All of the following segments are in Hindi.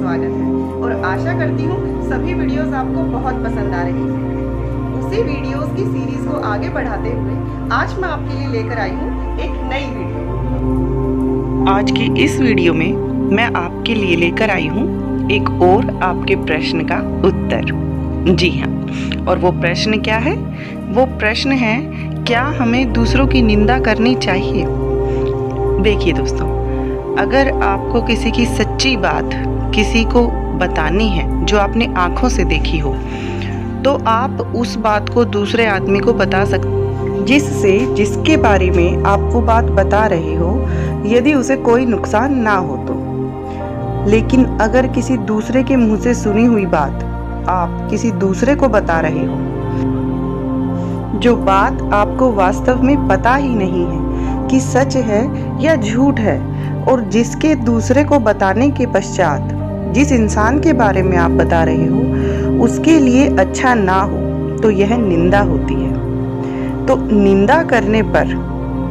स्वागत है और आशा करती हूँ सभी वीडियोस आपको बहुत पसंद आ रही हैं। उसी वीडियोस की सीरीज को आगे बढ़ाते हुए आज मैं आपके लिए लेकर आई हूँ एक नई वीडियो। आज की इस वीडियो में मैं आपके लिए लेकर आई हूँ एक और आपके प्रश्न का उत्तर। जी हाँ, और वो प्रश्न क्या है? वो प्रश्न है, क्या हमें दूसरों की निंदा करनी चाहिए? देखिए दोस्तों, अगर आपको किसी की सच्ची बात किसी को बतानी है जो आपने आंखों से देखी हो, तो आप उस बात को दूसरे आदमी को बता सकते, जिसके बारे में आप वो बात बता रहे हो, यदि उसे कोई नुकसान ना हो तो। लेकिन अगर किसी दूसरे के मुंह से सुनी हुई बात आप किसी दूसरे को बता रहे हो, जो बात आपको वास्तव में पता ही नहीं है कि सच है या झूठ है, और जिसके दूसरे को बताने के पश्चात जिस इंसान के बारे में आप बता रहे हो उसके लिए अच्छा ना हो, तो यह निंदा होती है। तो निंदा करने पर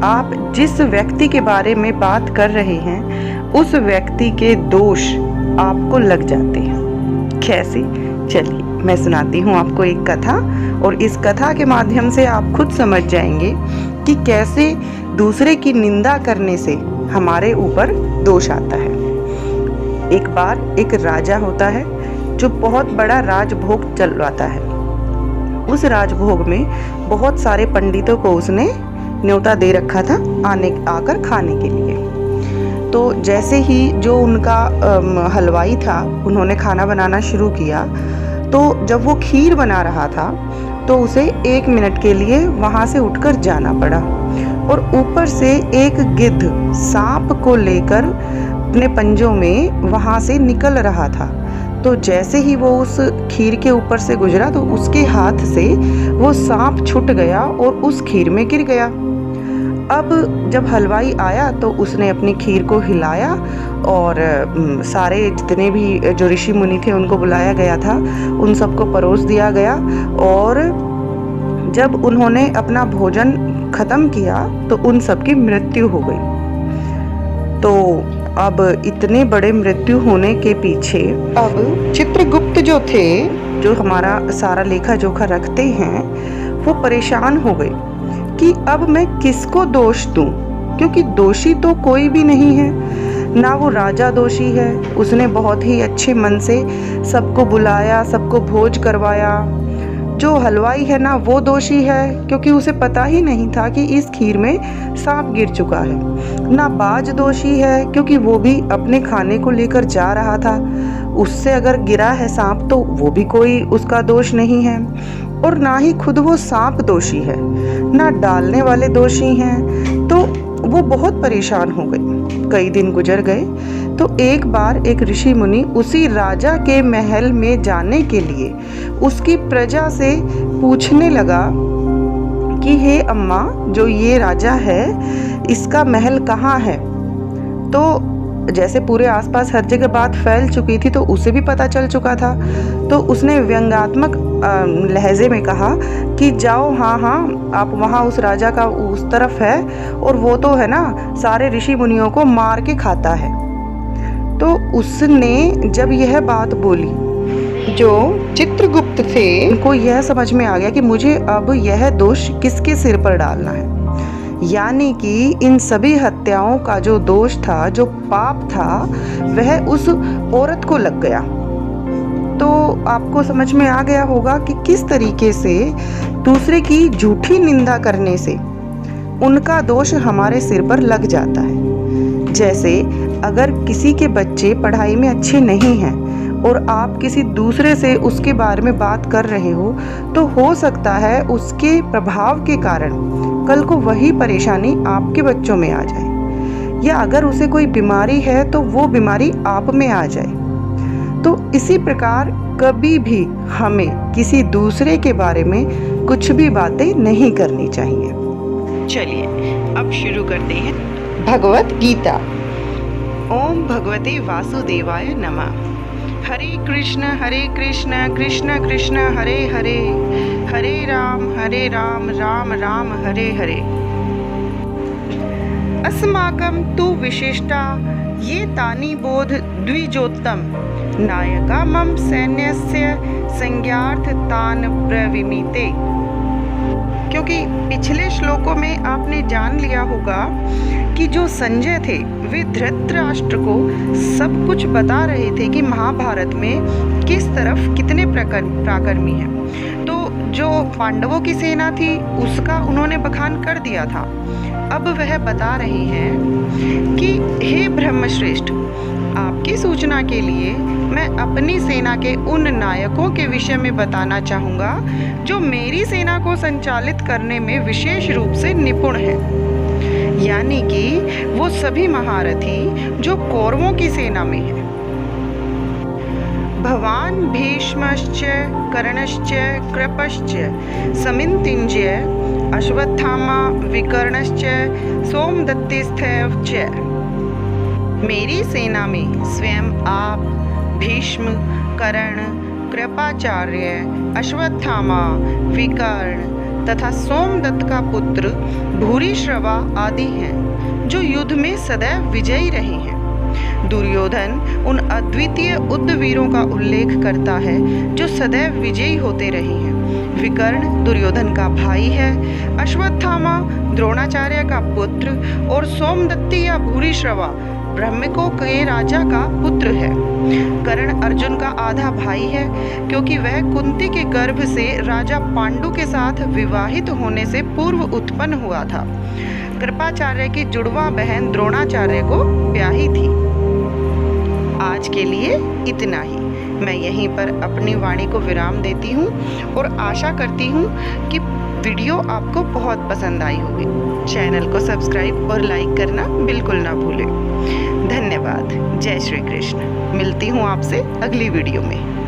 आप जिस व्यक्ति के बारे में बात कर रहे हैं उस व्यक्ति के दोष आपको लग जाते हैं। कैसे? चलिए मैं सुनाती हूँ आपको एक कथा, और इस कथा के माध्यम से आप खुद समझ जाएंगे कि कैसे दूसरे की निंदा करने से हमारे ऊपर दोष आता है। एक बार एक राजा होता है जो बहुत बड़ा राजभोग चलवाता है। उस राजभोग में बहुत सारे पंडितों को उसने न्योता दे रखा था आकर खाने के लिए। तो जैसे ही जो उनका हलवाई था, उन्होंने खाना बनाना शुरू किया, तो जब वो खीर बना रहा था तो उसे 1 मिनट के लिए वहाँ से उठकर जाना पड़ा, और ऊपर से एक गिद्ध सांप को लेकर अपने पंजों में वहाँ से निकल रहा था। तो जैसे ही वो उस खीर के ऊपर से गुजरा तो उसके हाथ से वो सांप छूट गया और उस खीर में गिर गया। अब जब हलवाई आया तो उसने अपनी खीर को हिलाया, और सारे जितने भी जो ऋषि मुनि थे उनको बुलाया गया था, उन सबको परोस दिया गया। और जब उन्होंने अपना भोजन खत्म किया तो उन सबकी मृत्यु हो गई। तो अब इतने बड़े मृत्यु होने के पीछे अब चित्रगुप्त जो थे, जो हमारा सारा लेखा जोखा रखते हैं, वो परेशान हो गए कि अब मैं किसको दोष दूं, क्योंकि दोषी तो कोई भी नहीं है। ना वो राजा दोषी है, उसने बहुत ही अच्छे मन से सबको बुलाया, सबको भोज करवाया। जो हलवाई है ना, वो दोषी है क्योंकि उसे पता ही नहीं था कि इस खीर में सांप गिर चुका है। ना बाज दोषी है क्योंकि वो भी अपने खाने को लेकर जा रहा था, उससे अगर गिरा है सांप तो वो भी कोई उसका दोष नहीं है। और ना ही खुद वो सांप दोषी है, ना डालने वाले दोषी हैं। तो वो बहुत परेशान हो गई। कई दिन गुजर गए तो एक बार एक ऋषि मुनि उसी राजा के महल में जाने के लिए उसकी प्रजा से पूछने लगा कि हे अम्मा, जो ये राजा है इसका महल कहाँ है? तो जैसे पूरे आसपास हर जगह बात फैल चुकी थी तो उसे भी पता चल चुका था। तो उसने व्यंग्यात्मक लहजे में कहा कि जाओ, हाँ आप वहाँ उस राजा का उस तरफ है, और वो तो है ना सारे ऋषि मुनियों को मार के खाता है। तो उसने जब यह बात बोली, जो चित्रगुप्त थे उनको यह समझ में आ गया कि मुझे अब यह दोष किसके सिर पर डालना है। यानी कि इन सभी हत्याओं का जो दोष था, जो पाप था, वह उस औरत को लग गया। तो आपको समझ में आ गया होगा कि किस तरीके से दूसरे की झूठी निंदा करने से उनका दोष हमारे सिर पर लग जाता है। जैसे अगर किसी के बच्चे पढ़ाई में अच्छे नहीं हैं और आप किसी दूसरे से उसके बारे में बात कर रहे हो, तो हो सकता है उसके प्रभाव के कारण कल को वही परेशानी आपके बच्चों में आ जाए, या अगर उसे कोई बीमारी है तो वो बीमारी आप में आ जाए। तो इसी प्रकार कभी भी हमें किसी दूसरे के बारे में कुछ भी बातें नहीं करनी चाहिए। चलिए अब शुरू करते हैं भगवत गीता। ओम भगवते वासुदेवाय नमः। हरे कृष्ण कृष्ण कृष्ण हरे हरे, हरे राम राम राम हरे हरे। अस्माकं तु विशिष्टा ये तानि बोध द्विजोत्तम नायका मम सैन्यस्य संज्ञार्थ तान ब्रवीमीते। क्योंकि पिछले श्लोकों में आपने जान लिया होगा कि जो संजय थे वे धृतराष्ट्र को सब कुछ बता रहे थे कि महाभारत में किस तरफ कितने पराक्रमी हैं। तो जो पांडवों की सेना थी उसका उन्होंने बखान कर दिया था। अब वह बता रहे हैं कि हे ब्रह्मश्रेष्ठ, आपकी सूचना के लिए मैं अपनी सेना के उन नायकों के विषय में बताना चाहूँगा जो मेरी सेना को संचालित करने में विशेष रूप से निपुण हैं, यानी कि वो सभी महारथी जो कौरवों की सेना में हैं। भवान भीष्मश्च कर्णश्च कृपश्च समितिञ्जय अश्वत्थामा विकर्णश्च सोमदत्तिस्थैव च। मेरी सेना में स्वयं आप, भीष्म, कर्ण, कृपाचार्य, अश्वत्थामा, विकर्ण तथा सोमदत्त का पुत्र भूरिश्रवा आदि हैं जो युद्ध में सदैव विजयी रहे हैं। दुर्योधन उन अद्वितीय उद्वीरों का उल्लेख करता है जो सदैव विजयी होते रहे हैं। विकर्ण दुर्योधन का भाई है, अश्वत्थामा द्रोणाचार्य का पुत्र और सोमदत्ती या भूरिश्रवा ब्रह्मिकों के राजा का पुत्र है। कर्ण अर्जुन का आधा भाई है क्योंकि वह कुंती के गर्भ से राजा पांडु के साथ विवाहित होने से पूर्व उत्पन्न हुआ था। कृपाचार्य की जुड़वा बहन द्रोणाचार्य को ब्याही थी। आज के लिए इतना ही। मैं यहीं पर अपनी वाणी को विराम देती हूँ और आशा करती हूँ कि वीडियो आपको बहुत पसंद आई होगी। चैनल को सब्सक्राइब और लाइक करना बिल्कुल ना भूलें। धन्यवाद। जय श्री कृष्ण। मिलती हूँ आपसे अगली वीडियो में।